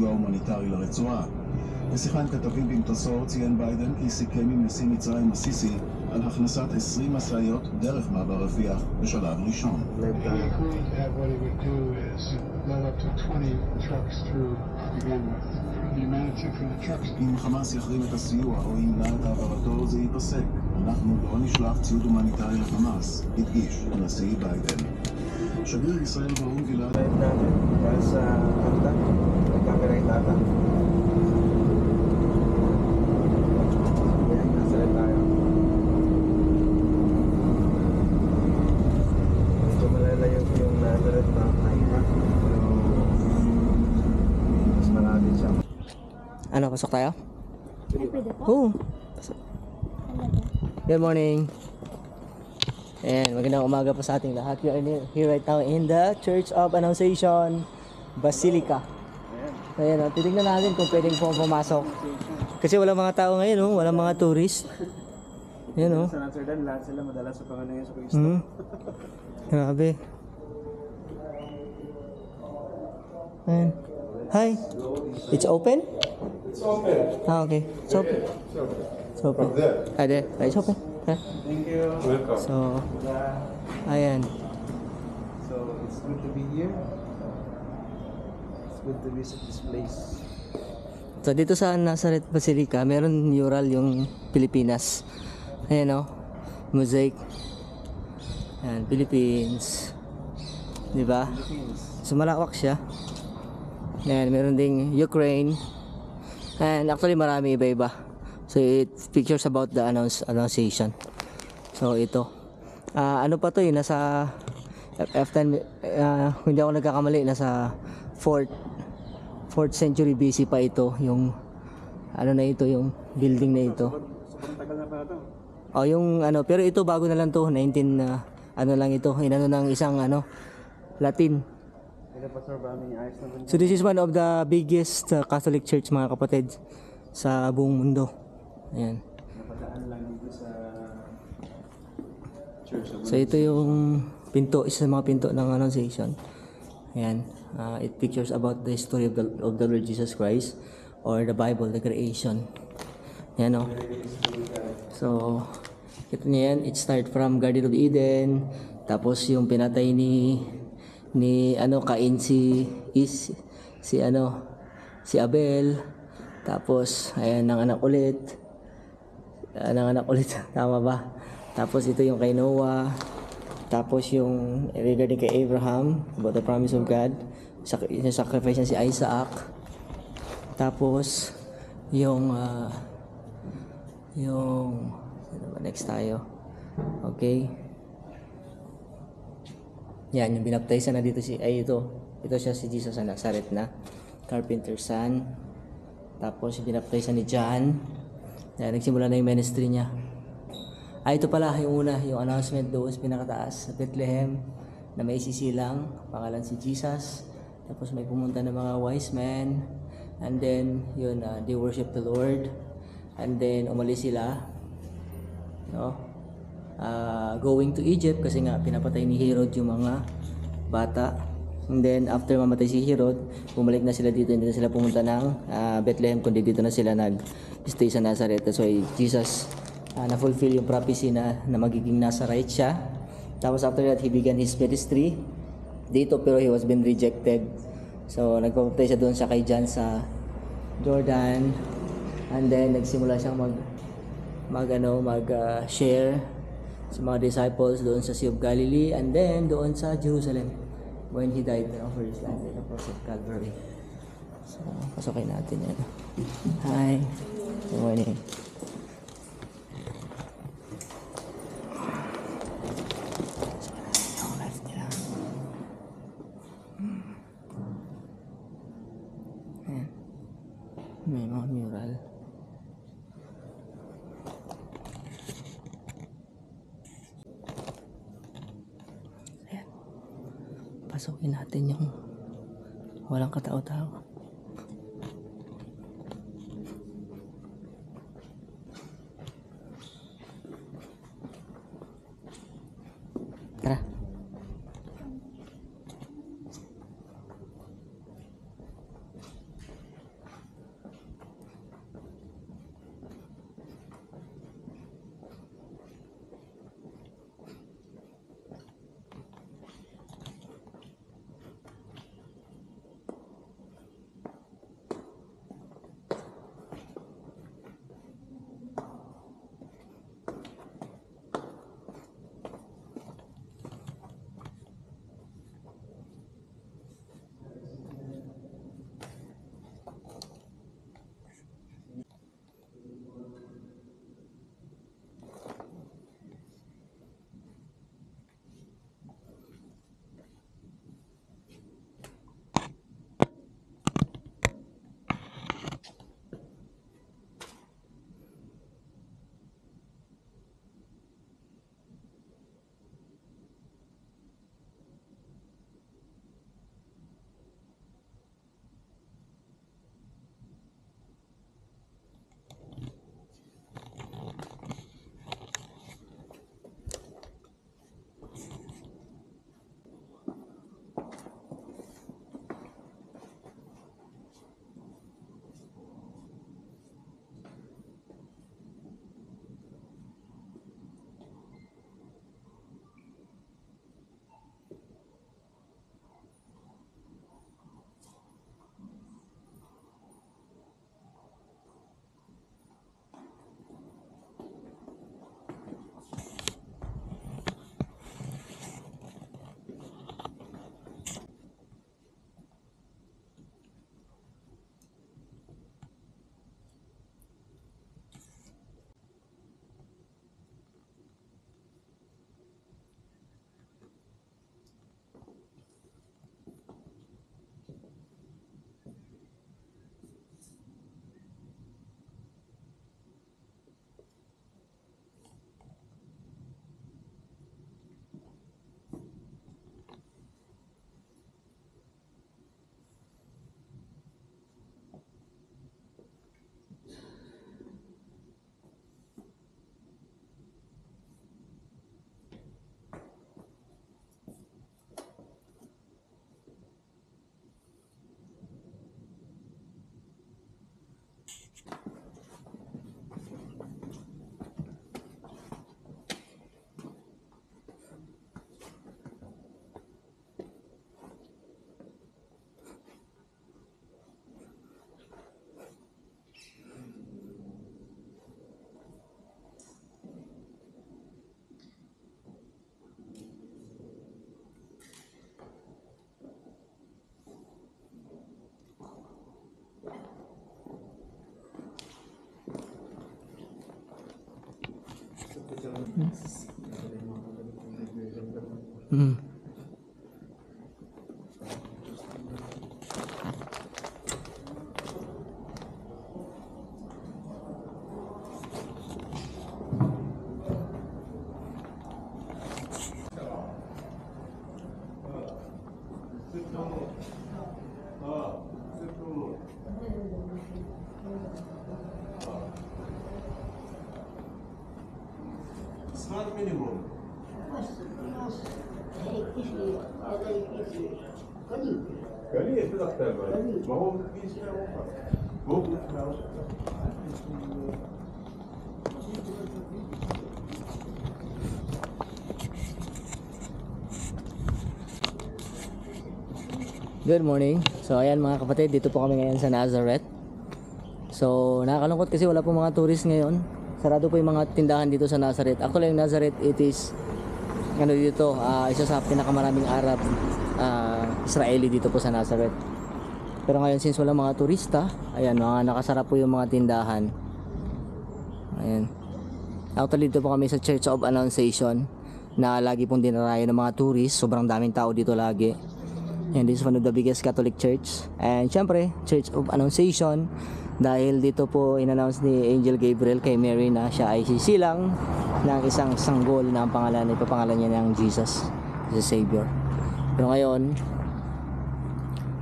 סיוע הומניטרי לרצועה. בשיחה עם כתבים במטוסו ציין ביידן כי סיכם עם נשיא מצרים א-סיסי על הכנסת 20 משאיות דרך מעבר רפיח בשלב ראשון. אם חמאס יחרים את הסיוע או ימנע את העברתו זה ייפסק. אנחנו לא נשלח ציוד הומניטרי לחמאס, הדגיש הנשיא ביידן. שגריר ישראל באו"ם גלעד Ano, pasok tayo? Oo. Good morning. And magandang umaga po sa ating lahat. We are here right now in the Church of Annunciation Basilica. So ayan, titignan natin kung pwedeng pumasok. Kasi walang mga tao ngayon, no? Walang mga tourist. Ayan, no? Sa Amsterdam, lahat sila madalas sa pangalan ngayon sa Kristo. Grabe. Ayan. Hi. It's open? It's open. Ah, okay. It's open. It's open. From there. Ah, there. It's open. Yeah. Thank you. Welcome. So, ayan. So, it's good to be here. It's good to visit this place. So, dito sa Nazareth Basilica, meron mural yung Pilipinas. Ayan, no? Mosaic. Ayan, Philippines. Diba? So, malawak siya. Ayan, meron ding Ukraine. And actually, marami iba-iba. So, it pictures about the annunciation. So, ito. Ano pa to nasa F10, kung hindi ako nagkakamali, nasa 4th century BC pa ito. Yung, ano na ito, yung building na ito. Sobrang tagal na pa ito. Oh, yung ano, pero ito bago na lang to, 19, ano lang ito, inano ng isang, Latin. So this is one of the biggest Catholic church, mga kapatid, sa buong mundo. Ayan. Napadaan lang dito sa church. So ito yung pinto, isa sa mga pinto ng Annunciation. Ayan. It pictures about the story of the Lord Jesus Christ, or the Bible, the creation. Ayan, o. So, ito niya yan. It start from Garden of Eden. Tapos yung pinatay ni Cain si Abel. Tapos ayan, nanganak ulit. Tama ba? Tapos ito yung kay Noah. Tapos yung regarding kay Abraham, about the promise of God, sacrifice niya si Isaac. Tapos yung next tayo. Okay. Yan, yung binaptize na dito ito siya si Jesus sa Nazareth na carpenter's son. Tapos yung binaptize ni John. Yan, nagsimula na yung ministry niya. Ito pala yung una, yung announcement doon sa pinakataas sa Bethlehem na may sisilang, pangalan si Jesus. Tapos may pumunta ng mga wise men, and then yun, they worship the Lord, and then umalis sila, no? Going to Egypt kasi nga pinapatay ni Herod yung mga bata. And then after mamatay si Herod, bumalik na sila dito, hindi na sila pumunta ng Bethlehem, kundi dito na sila nag-stay sa Nazareth. So Jesus na-fulfill yung prophecy na magiging Nazarite siya. Tapos after that, he began his ministry dito, pero he was been rejected. So nagpapatay siya doon sa kay John sa Jordan, and then nagsimula siyang mag-share sa mga disciples doon sa Sea of Galilee, and then doon sa Jerusalem when he died for his life at the cross of Calvary. So, pasokin natin yan. Hi. Good morning. Ayan. May mga mural. Pasukin natin yung walang katao-tao. Tara. Hmm. Smart minimum. قليل في الأختار ما هو هو Good morning. So ayan mga kapatid, dito po kami ngayon sa Nazareth. So nakakalungkot kasi wala po mga tourist ngayon. Sarado po yung mga tindahan dito sa Nazareth. Actually yung Nazareth, it is ano dito, isa sa pinakamaraming Arab Israeli dito po sa Nazareth. Pero ngayon since wala mga turista, ayan mga nakasara po yung mga tindahan. Ayan. Actually dito po kami sa Church of Annunciation na lagi pong dinarayo ng mga tourist. Sobrang daming tao dito lagi. And this is one of the biggest Catholic church. And syempre, Church of Annunciation, dahil dito po in-announce ni Angel Gabriel kay Mary na siya ay sisilang ng isang sanggol na ang pangalan, ipapangalan niya ng Jesus, the Savior. Pero ngayon,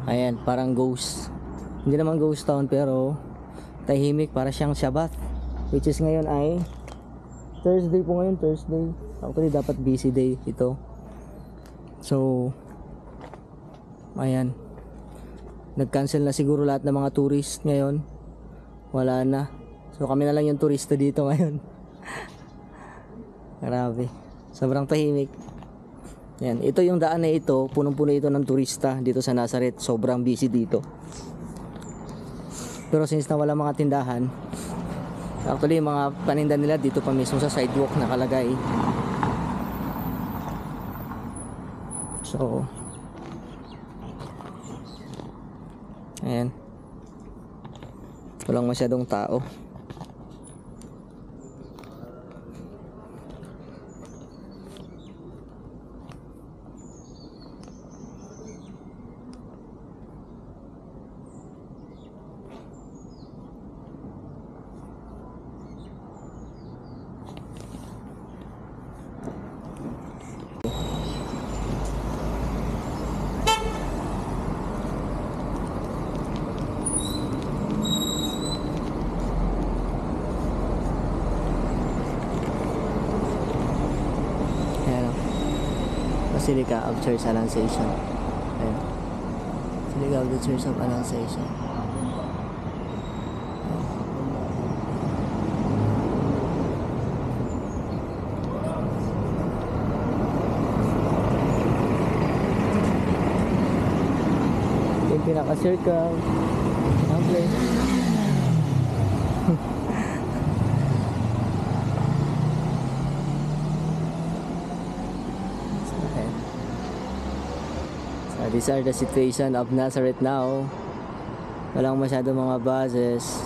ayan, parang ghost. Hindi naman ghost town pero tahimik, para siyang Shabbat. Which is ngayon ay Thursday po ngayon, Thursday. Actually, dapat busy day ito. So, ayan, nag-cancel na siguro lahat ng mga tourist ngayon. Wala na. So kami na lang yung turista dito ngayon. Grabe, sobrang tahimik. Yan, ito yung daan na ito, punong-puno ito ng turista dito sa Nazareth. Sobrang busy dito. Pero since na wala mga tindahan, actually yung mga paninda nila dito pa mismo sa sidewalk nakalagay. So ayan, walang masyadong tao. Basilica of Church Annunciation. Ayan. Basilica of the Church of Annunciation. Yung pinaka-circle ang place. These are the situation of Nazareth now. Walang masyado mga buses.